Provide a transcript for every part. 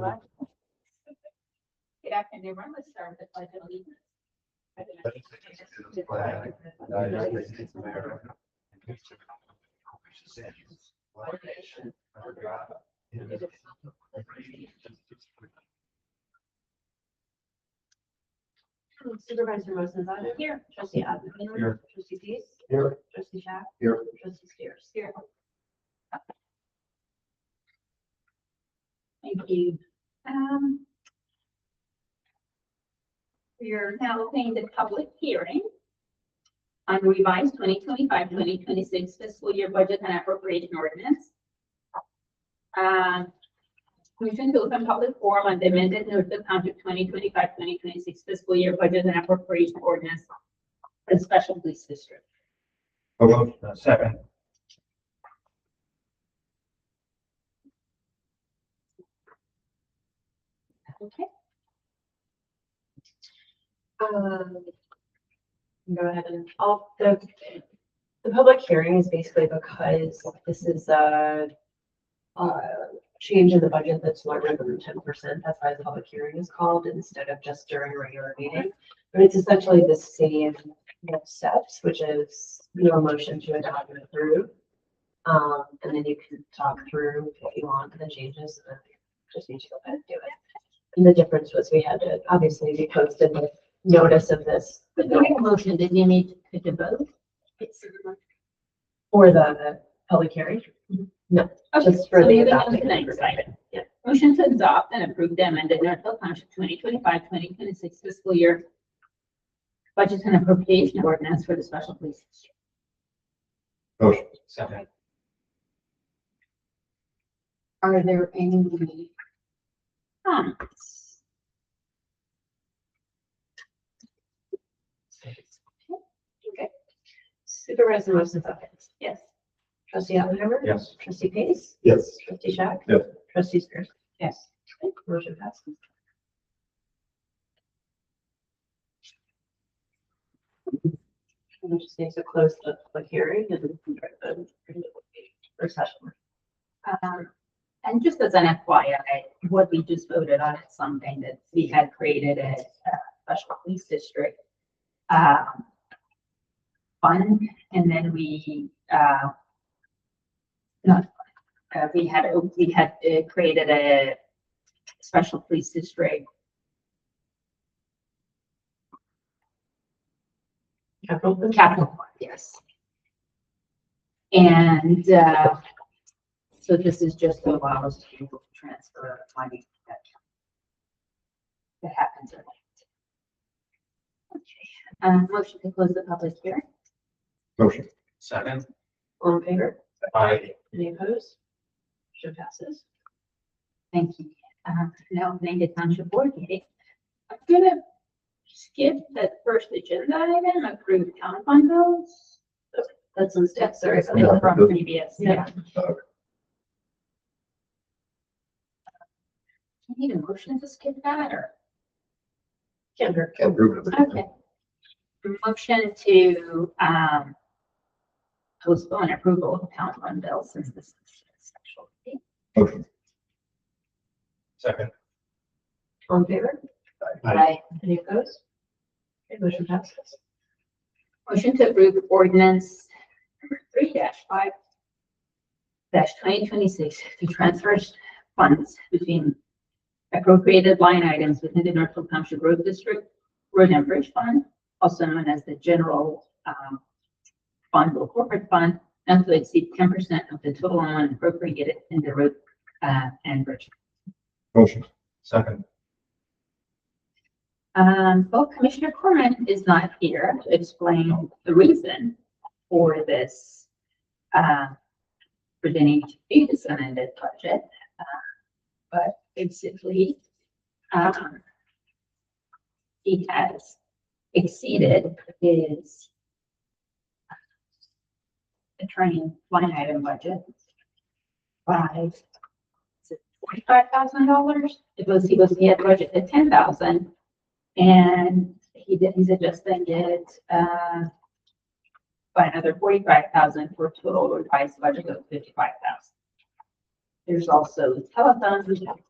Good afternoon, everyone. Let's start with the pledge of allegiance. To the flag of the United States of America, and to the republic for which it stands, one nation, under God, indivisible, with liberty and justice for all. Supervisor Moses Adam. Here. Trustee Adam. Here. Trustee Peace. Here. Trustee Shack. Here. Trustee Spears. Here. Thank you. We are now opening the public hearing on revised 2025-2026 fiscal year budget and appropriation ordinance. Motion to open public forum on the amended Northfield Township 2025-2026 fiscal year budget and appropriation ordinance for the special police district. Second. Okay. Go ahead and the public hearing is basically because this is a change in the budget that's larger than 10%. That's why the public hearing is called instead of just during a regular meeting. But it's essentially the same steps, which is your motion to adopt and approve. And then you can talk through if you want the changes. And just need to go ahead and do it. And the difference was we had to obviously be posted with notice of this. But the motion, did you need to vote? For the public hearing? No, Okay, just for so the moving on to adopting. the next item. Yeah. Motion to adopt and approve the amended Northfield Township 2025-2026 fiscal year budget and appropriation ordinance for the special police district. Motion. Second. Are there any comments? Okay. Supervisor Moses Adam. Yes. Trustee Oppenheimer. Yes. Trustee Pace. Yes. Trustee Shack. Yes. Trustee Spears. Yes. Okay, motion passes. We just need to close the public hearing and then for session. And just as an FYI, what we just voted on is something that we had created a special police district fund, and then we had created a special police district capital fund, yes. And so this is just to allow us to be able to transfer money that happens. Okay. Motion to close the public hearing. Motion. Second. All in favor? Aye. Any opposed? Motion passes. Thank you. Now, named the township board meeting. I'm gonna skip that first agenda item, approve town fund bills. That's on step, sorry. Yeah. From previous, Yeah. You need a motion to skip that, or? Can't hurt. Can't prove it. Okay. Motion to, postpone approval of town fund bills since this is a special meeting. Motion. Second. All in favor? Aye. Any opposed? Okay, motion passes. Motion to approve ordinance number 3-5-2026 to transfer funds between appropriated line items within the Northfield Township Road District Road and Bridge Fund, also known as the general fund or corporate fund, not to exceed 10% of the total amount appropriated in the road and bridge. Motion. Second. Well, Commissioner Corman is not here to explain the reason for this pertaining to this amended budget, but basically he has exceeded his attorney line item budget by $45,000. He had budgeted $10,000, and he's adjusting it by another $45,000 for a total revised budget of $55,000. There's also telephone,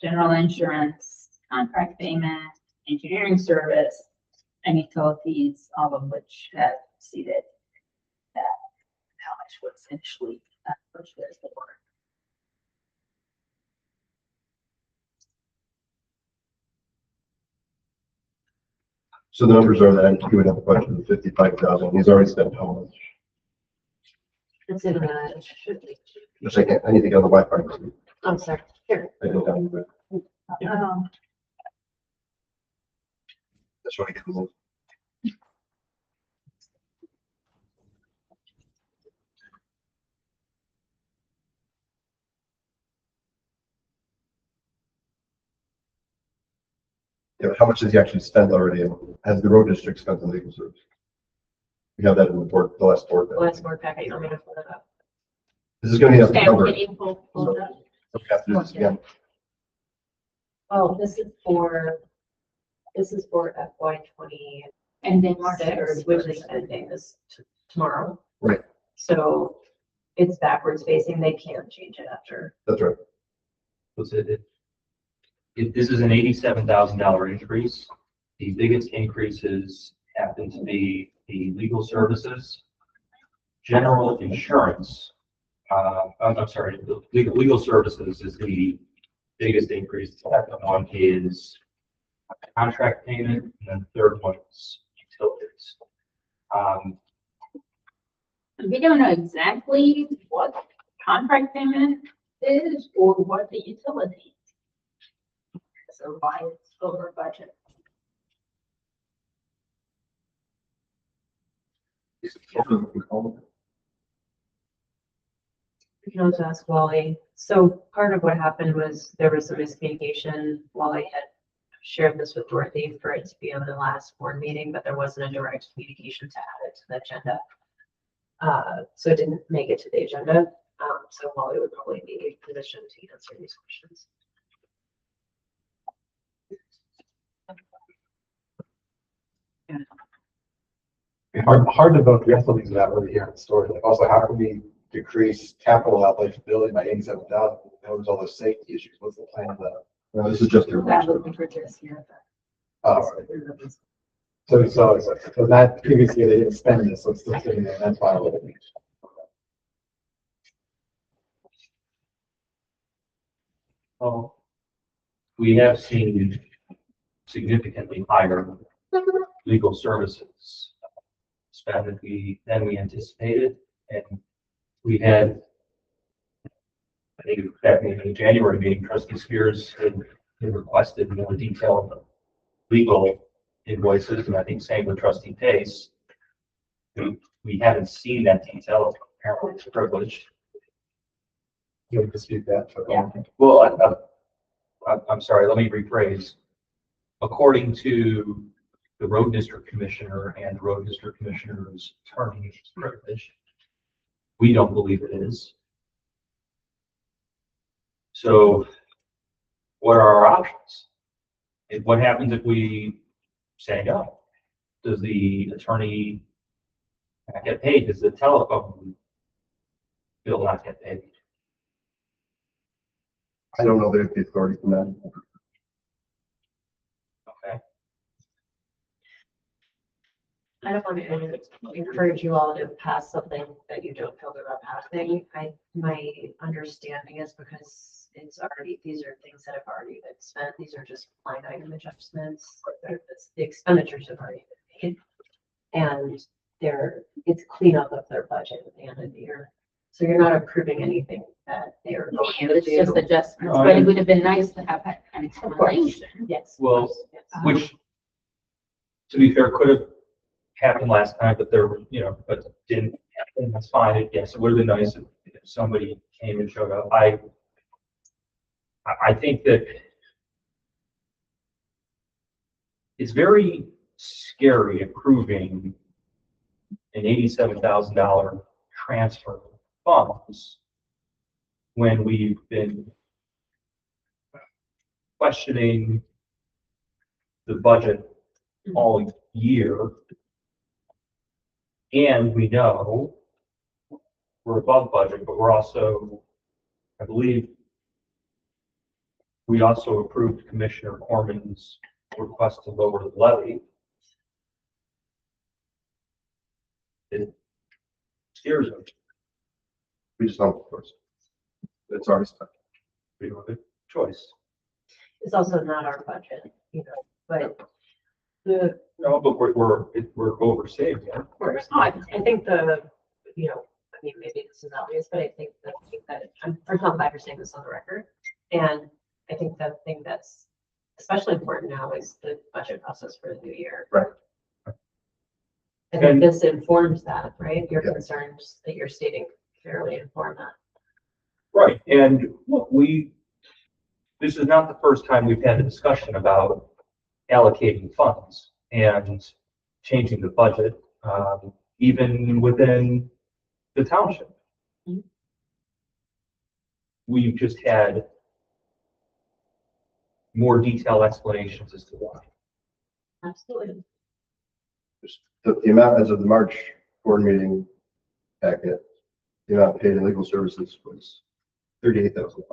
general insurance, contract payment, engineering service, and utilities, all of which have exceeded that, how much was initially budgeted for. So the numbers are that he would have a budget of 55,000. He's already spent how much? It's in the, should be. Just I need to get on the Wi-Fi. I'm sorry, here. I don't have it. Um, That's what I get. Yeah, but how much has he actually spent already? Has the road district spent on legal service? We have that in the board, the last board. The last board packet, you want me to pull it up? This is going to be a Sam, number. can you pull it up? So we have to do this again. Oh, this is for FY 20. And then March Six, 3rd, which is ending this tomorrow. Right. So it's backwards facing. They can't change it after. That's right. Was it, this is an $87,000 increase. The biggest increases happen to be the legal services, general insurance. I'm sorry, the legal services is the biggest increase. The second one is contract payment, and then the third one is utilities. we don't know exactly what contract payment is or what the utility. So why it's over budget. You can also ask Wally. So part of what happened was there was some miscommunication. Wally had shared this with Dorothy for it to be on the last board meeting, but there wasn't a direct communication to add it to the agenda. So it didn't make it to the agenda. So Wally would probably be in a position to answer these questions. Hard to vote yes on these without really hearing the story. Like also, how can we decrease capital outlay for building by 87,000? There was all those safety issues. What's the plan of that? No, this is just your. That would be for this year. Oh, right. So that previous year they didn't spend this, so it's still sitting there. That's why. Well, we have seen significantly higher legal services spend than we anticipated, and we had, I think back in the January meeting, Trustee Spears had requested more detailed legal invoices, and I think same with Trustee Pace. We haven't seen that detail. Apparently, it's privileged. You can dispute that. Yeah. Well, I'm sorry, let me rephrase. According to the road district commissioner and the road district commissioner's attorney, it's privileged. We don't believe it is. So what are our options? What happens if we say no? Does the attorney not get paid? Does the telephone bill not get paid? I don't know the authority from that. Okay. I don't want to encourage you all to pass something that you don't feel good about passing. My understanding is because it's already, these are things that have already been spent. These are just line item adjustments. The expenditures have already been made. And it's cleanup of their budget at the end of the year. So you're not approving anything that they're going Yeah, to it's do. just adjustments, No, but it would have been nice to have that kind of Of course. explanation. Yes. Well, Yes. which, to be fair, could have happened last time, but there were, but didn't happen. That's fine. Yes, it would have been nice if somebody came and showed up. I think that it's very scary approving an $87,000 transfer of funds when we've been questioning the budget all year. And we know we're above budget, but we're also, I believe, We also approved Commissioner Corman's request to lower the levy. It scares them. We just don't, of course. It's already spent. We don't have a choice. It's also not our budget, but the, No, but we're oversaved, yeah. of course, I think the, I mean, maybe this is obvious, but I think that I'm glad you're saying this on the record. And I think the thing that's especially important now is the budget process for the new year. Right. I think And- this informs that, right? Your Yeah. concerns that you're stating clearly inform that. Right, and look, this is not the first time we've had a discussion about allocating funds and changing the budget, even within the township. Mhm. We've just had more detailed explanations as to why. Absolutely. The amount as of the March board meeting packet, the amount paid in legal services was $38,000.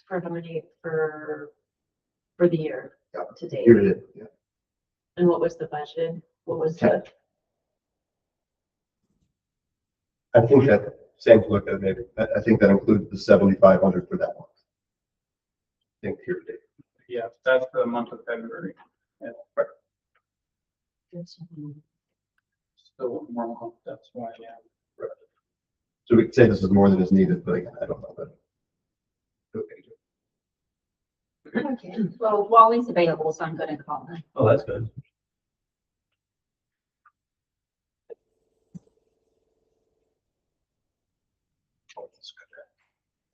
For how many for the year Yeah. to date? Here it is, yeah. And what was the budget? What was the, I think that, same to look at maybe, I think that includes the 7,500 for that one. I think here it is. Yeah, that's for the month of February. Yeah, still one more month, that's why, yeah. So we could say this is more than is needed, but again, I don't know that. Okay. Okay, well, Wally's available, so I'm gonna call him. Oh, that's good.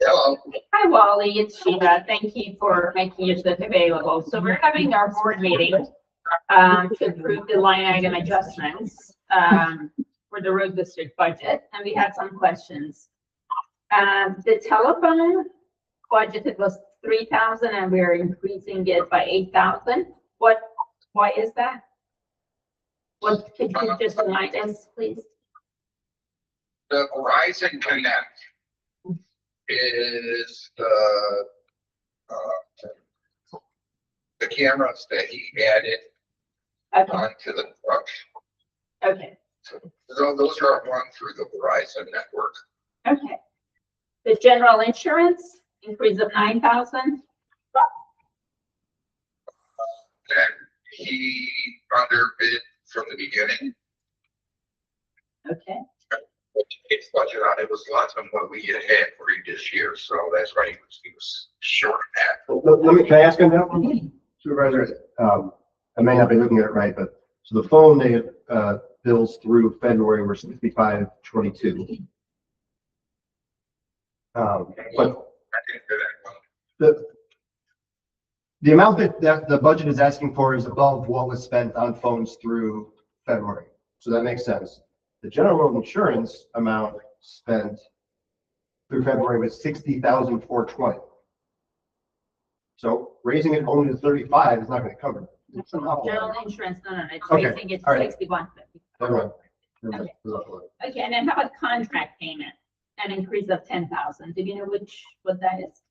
Hello. Hi, Wally, it's Sheila. Thank you for making yourself available. So we're having our board meeting to approve the line item adjustments for the road district budget, and we had some questions. The telephone budgeted was 3,000 and we're increasing it by 8,000. Why is that? What, could you just remind us, please? The Verizon Connect is the cameras that he added Okay, onto the truck. okay, So those are run through the Verizon network. okay. The general insurance increase of 9,000. And he underbid from the beginning. Okay, His budget on it was less than what we had previous year, so that's why he was short of that. Let me, can I ask him that one? Supervisor, I may not be looking at it right, but so the phone they bills through February were 6522. But I think that the amount that the budget is asking for is above what was spent on phones through February. So that makes sense. The general road insurance amount spent through February was 60,420. So raising it only to 35 is not going to cover. It's an awful general lot. insurance, no, it's Okay, raising it all to right. 6150. Never mind. Never mind. It was awful lot. Okay, and then how about contract payment? An increase of 10,000. Do you know what that is?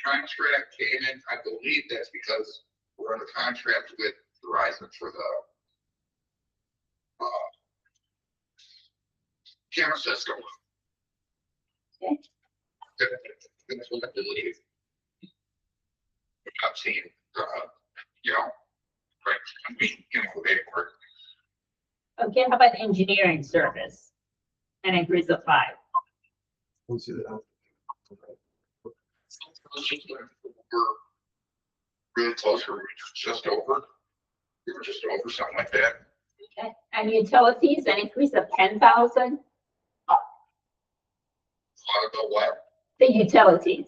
contract payment, I believe that's because we're under contract with Verizon for the camera system. Okay. That's what I believe. I've seen, right, they work. Okay, how about engineering service? An increase of 5. Let's see that. We're really close, we're just over. We were just over something like that. Okay, and utilities, an increase of 10,000. I don't know what, The utilities.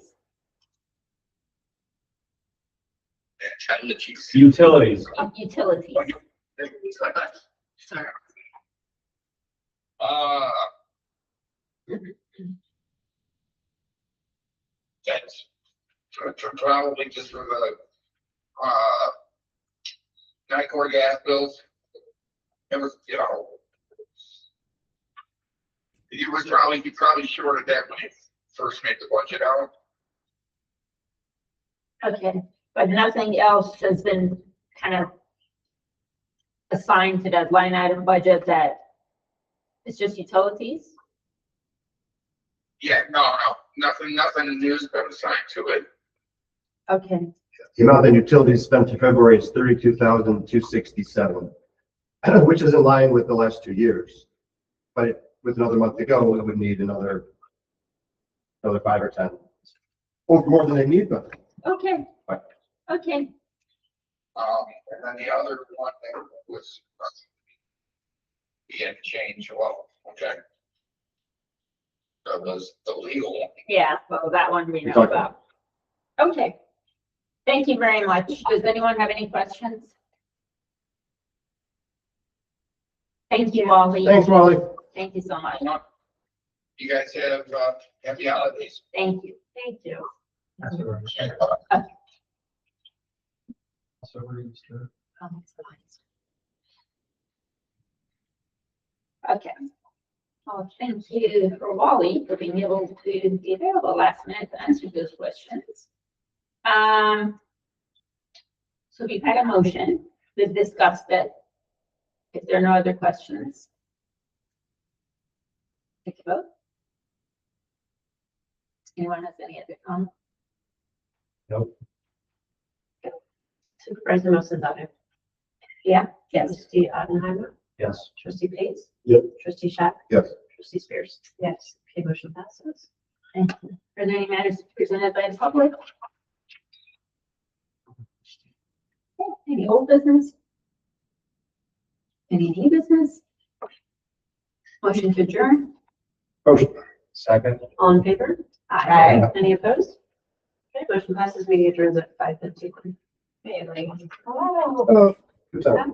intelligence. Utilities. Utilities. sorry. That's probably just for the, Nicor gas bills. it was, you know. You probably shorted that when you first made the budget out. Okay, but nothing else has been kind of assigned to that line item budget that it's just utilities? Yeah, no, nothing new has been assigned to it. Okay, The amount that utilities spent in February is 32,267, which is in line with the last 2 years. But with another month to go, it would need another 5 or 10, or more than they need, but. okay, Right. okay. And then the other one that was being changed, well, okay. That was the legal one. Yeah, well, that one we know talked about. Okay. Thank you very much. Does anyone have any questions? Thank you, Wally. Thanks, Molly. Thank you so much. You guys have happy holidays. Thank you. Thank you. Okay. Well, thank you for Wally for being able to be available last minute to answer those questions. So we've had a motion, we've discussed it. If there are no other questions. Take a vote. Anyone has any other comments? Nope. Supervisor Mosendano. Yeah, Yes. Trustee Oppenheimer. Yes. Trustee Pace. Yep. Trustee Shack. Yes. Trustee Spears. Yes. Okay, motion passes. thank you. Are there any matters presented by the public? Okay, any old business? Any new business? Motion to adjourn? Motion. Second. All in favor? Aye. Any opposed? Okay, motion passes. Meeting adjourns at 5:51. Oh. Good job.